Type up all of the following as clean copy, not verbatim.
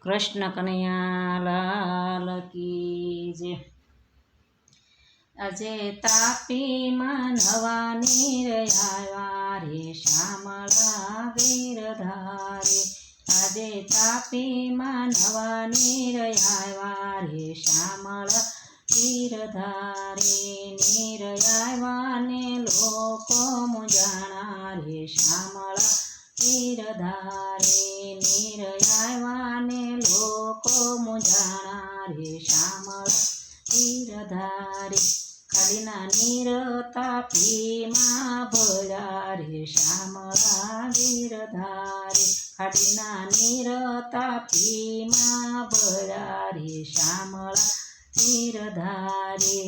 કૃષ્ણ કનૈયા લાલ કી જય। આજે તાપીમાં નવા નીર આવ્યા રે શામળા ગીરધારે। આજે તાપીમાં નવા નીર આવ્યા રે શામળા ગીરધારે। નીર આવ્યા ને લોકો મુંજાણા રે શામળા ગીરધારે। નીર આવ્યા ને લોકો મુંજાણા રે શામળા ગીરધારે। ખાડીના નીર તાપીમાં ભળ્યા રે શામળા ગીરધારે। ખાડીના નીર તાપીમાં ભળ્યા રે શામળા ગીરધારે।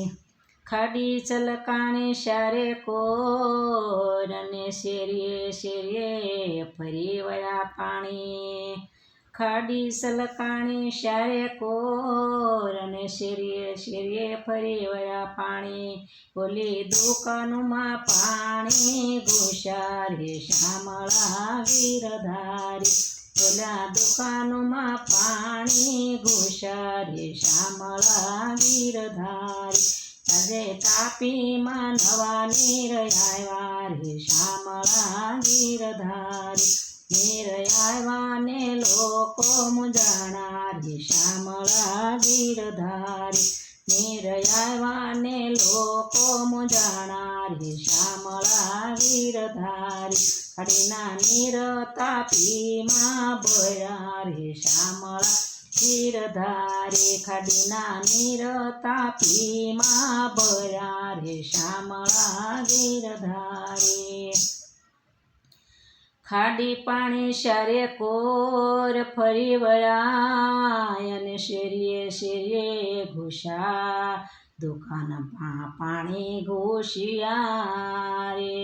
ખાડી ચલકાણી શારે કોર અને શેરીએ શેરીએ ફરી વળ્યા પાણી। ખાડી સલકાણી શારે કોર અને શેરીએ શેરીએ ફરી વળ્યા પાણી। ઓલી દુકાનમાં પાણી ઘૂસ્યા રે શામળા ગીરધારે। ઓલા દુકાનમાં પાણી ઘૂસ્યા રે શામળા ગીરધારે। આજે તાપીમાં નવા નીર આવ્યા રે શામળા ગીરધારે। નીર આવ્યા ને લોકો મુંજાણા રે શામળા ગીરધારે। નીર આવ્યા ને લોકો મુંજાણા રે શામળા ગીરધારે। ખાડીના નીર તાપીમાં ભળ્યા રે શામળા ગીરધારે। ખાડીના નીર તાપીમાં ભળ્યા રે શામળા ગીરધારે। ખાડી પાણી શારે કોર ફરી વળ્યા અને શેરીએ શેરીએ ઘૂસ્યા। દુકાનમાં પાણી ઘૂસ્યા રે।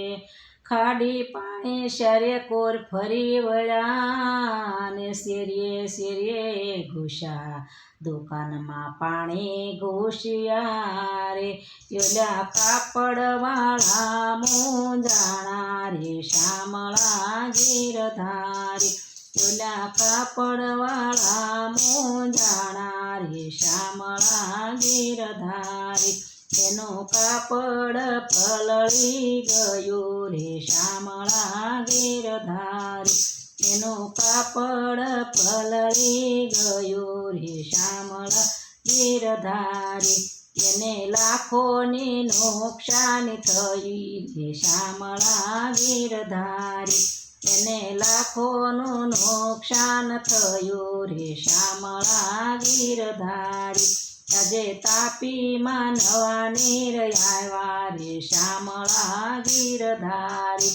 ખાડી પાણી શારે કોર ફરી વળ્યા અને શેરીએ શેરીએ ઘૂસ્યા। દુકાનમાં પાણી ઘૂસ્યા રે। ઓલા કાપડવાળા મુંજાણા રે શામળા ગીરધારે। ઓલા કાપડવાળા મુંજાણા રે શામળા ગીરધારે। એનું કાપડ પલળી ગયું રે શામળા ગીરધારે। એનું કાપડ પલળી ગયું રે શામળા ગીરધારે। એને લાખોની નુકસાની થઈ રે શામળા ગીરધારે। એને લાખોનું નુકસાન થયું રે શામળા ગીરધારે। આજે તાપીમાં નવા નીર આવ્યા રે શામળા ગીરધારે।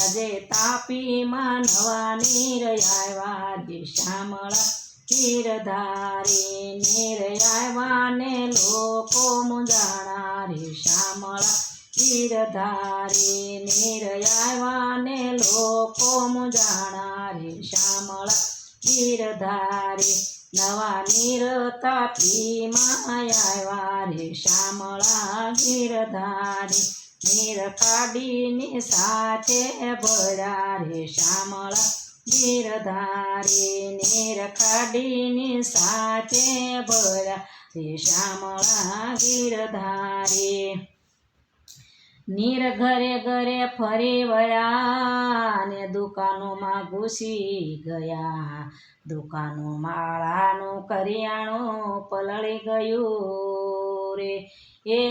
આજે તાપીમાં નવા નીર આવ્યા રે શામળા ગીરધારે। નીર આવ્યા ને લોકો મુંજાણા રે શામળા ગીરધારે। નીર આવ્યા ને લોકો મુંજાણા રે શામળા ગીરધારે। નવા નીર તાપીમાં આવ્યા રે શામળા ગીરધારે। નીર કાઢીની સાથે ભળ્યા રે શામળા ગીરધારે। નીર કાઢીની સાથે ભળ્યા રે શામળા ગીરધારે। નીર ઘરે ઘરે ફરી વળ્યા ને દુકાનોમાં ઘૂસી ગયા। દુકાનો માળાનું કરિયાણું પલળી ગયું રે। એ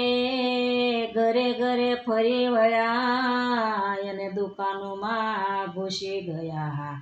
ઘરે ઘરે ફરી વળ્યા અને દુકાનોમાં ઘૂસી ગયા।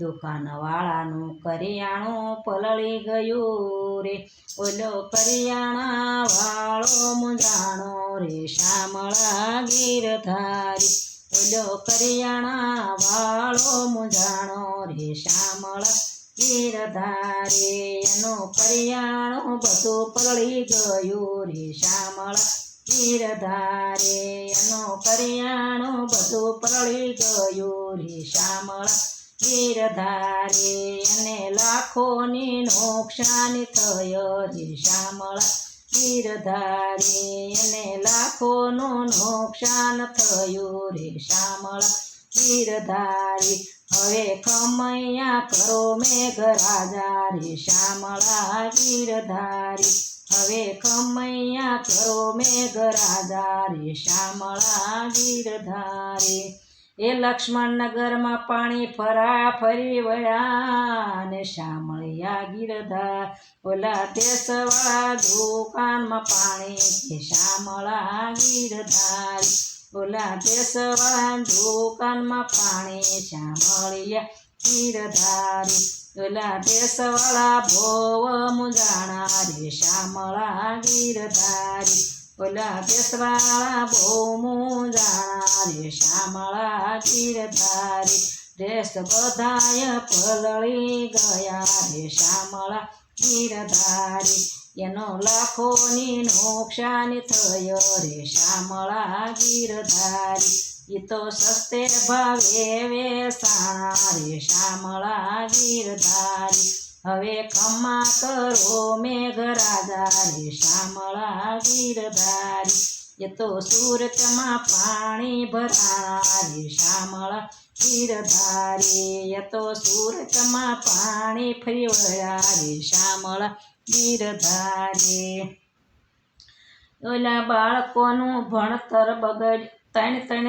દુકાનવાળાનું કરિયાણું પલળી ગયું રે। ઓલો કરિયાણા વાળો મુંજાણો રે શામળા ગીરધારે। ઓલો કરિયાણા વાળો મુંજાણો રે શામળા ગીરધારે। એનું કરિયાણું બધું પલળી ગયું રે શામળા ગીરધારે। એનું કરિયાણું બધું પલળી ગયું રે શામળા ગીરધારે। એને લાખોની નુકસાની થયો રે શામળા ગીરધારે। એને લાખોનું નુકસાન થયું રે શામળા ગીરધારી હવે ખમૈયા કરો મેઘરાજા રે શ્યામળા ગીરધારી હવે ખમૈયા કરો મેઘરાજા રે શ્યામળા ગીરધારી એ લક્ષ્મણનગરમાં પાણી ફરી વળ્યા ને શ્યામળિયા ગીરધાર ઓલા દેશવાળા દુકાનમાં પાણી કે શ્યામળા ગીરધારી ઓલા દેશવાળા દુકાનમાં પાણી શ્યામળિયા ગીરધારી ઓલા દેશવાળા ભોવ મુંજાણા રે શ્યામળા ગીરધારી ઓલા દેશવાળા બહુ મુંજાણા રે શ્યામળા ગીરધારી દેશ બધાય પલળી ગયા રે શ્યામળા ગીરધારી એનો લાખોની નુકસાન થયો રે શ્યામળા ગીરધારી ઈ તો સસ્તે ભાવે વેચાણા રે શ્યામળા ગીરધારી હવે ખમા કરો મેઘરાજા રે શ્યામળા ગીરધારી એ તો સુરતમાં પાણી ભરાણા રે શ્યામળા ગીરધારી એ તો સુરતમાં પાણી ફરી વળ્યા રે શ્યામળા ગીરધારી ઓલા બાળકોનું ભણતર બગડ ત્રણ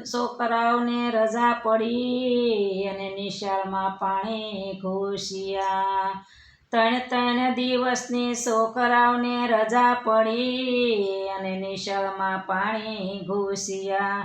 છોકરાઓને રજા પડી અને નિશાળમાં પાણી ઘૂસ્યા ત્રણ દિવસની છોકરાઓને રજા પડી અને નિશાળમાં પાણી ઘૂસ્યા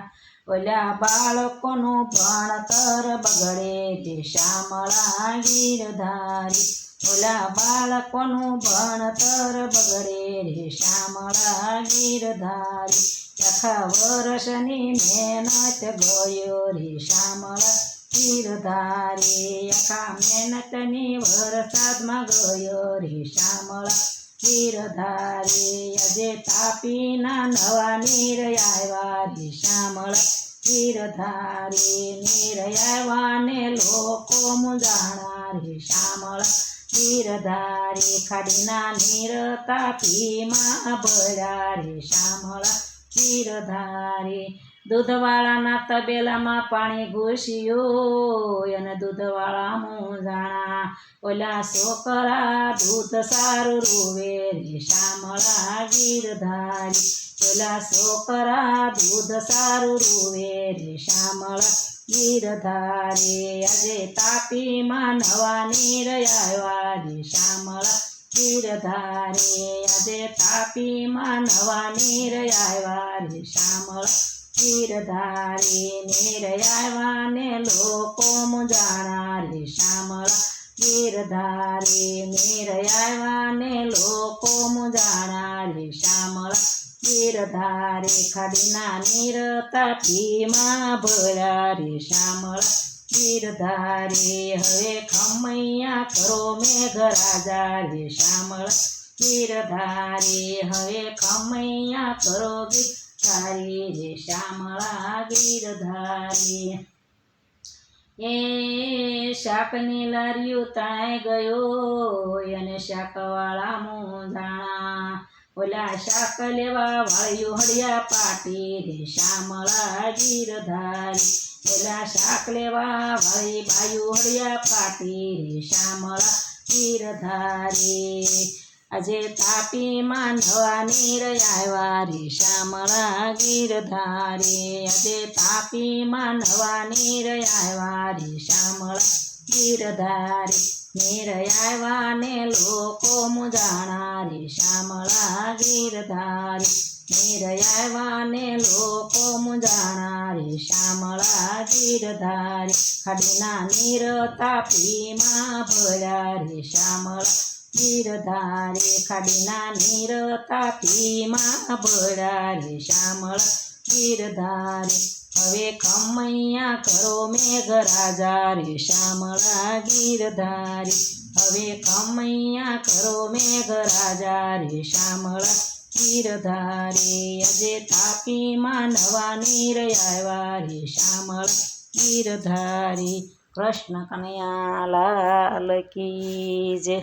ઓલા બાળકોનું ભણતર બગડે રે શ્યામળા ગીરધારી ઓલા બાળકોનું ભણતર બગડે રે શ્યામળા ગીરધારી આખા વર્ષની મહેનત ગયો રે શ્યામળા ગીરધારી આખા મહેનતની વરસાદમાં ગયો રે શ્યામળા ગીરધારી આજે તાપીના નવા નીર આવ્યા રે શ્યામળા ગીરધારી નીર આવ્યા ને લોકો મુંજાણા રે શ્યામળા ગીરધારી ખાડીના નીર તાપીમાં ભર્યા રે શ્યામળા ગીરધારી દૂધવાળાના તબેલામાં પાણી ઘૂસ્યું અને દૂધવાળા મુંજાણા ઓલા છોકરા દૂધ સારું રૂવે રે શ્યામળા ગીરધારી ઓલા છોકરા દૂધ સારું રૂવે રે શ્યામળા ગીરધારી આજે તાપીમાં નવા નીર આવ્યા રે શ્યામળા ગીરધારી આજે તાપીમાં નવા નીર આવ્યા રે શ્યામળા ગીરધારી નીર આવ્યા ને લોકો મુંજાણા રે શ્યામળા ગીરધારી નીર આવ્યા ને લોકો મુંજાણા રે શ્યામળા ગીરધારી ખાડીના નીર તાપીમાં ભર્યા રે શ્યામળા ગીરધારી હવે ખમૈયા કરો મેઘરાજા રે શ્યામળા ગીરધારી હવે ખમૈયા કરો ગીરધારી રે શ્યામળા ગીરધારી એ શાકની લારીયું તણાઈ ગયો અને શાકવાળા મુંજાણા ઓલા શાક લેવા વાળ્યું હળિયા પાટી રે શ્યામળા ગીરધારી ઓલા શાક લેવા વાળી બાયું હળિયા પાટી રે શ્યામળા ગીરધારી આજે તાપીમાં નવા નીર આવ્યા રે શ્યામળા ગીરધારી આજે તાપીમાં નવા નીર આવ્યા રે શ્યામળા ગીરધારી નીર આવ્યા ને લોકો મુંજાણા રે શ્યામળા ગીરધારી નીર આવ્યા ને લોકો મુંજાણા રે શ્યામળા ગીરધારી ખાડીના નીર તાપીમાં ભર્યા રે શ્યામળા ગીરધારી ખાડીના નીર તાપીમાં ભર્યા રે શ્યામળા ગીરધારી હવે ખમૈયા કરો મેઘરાજા રે શ્યામળા ગીરધારી હવે ખમૈયા કરો મેઘરાજા રે શ્યામળા ગીરધારી આજે તાપીમાં નવા નીર આવ્યા રે શ્યામળા ગીરધારી કૃષ્ણ કનૈયા લાલ કી જય.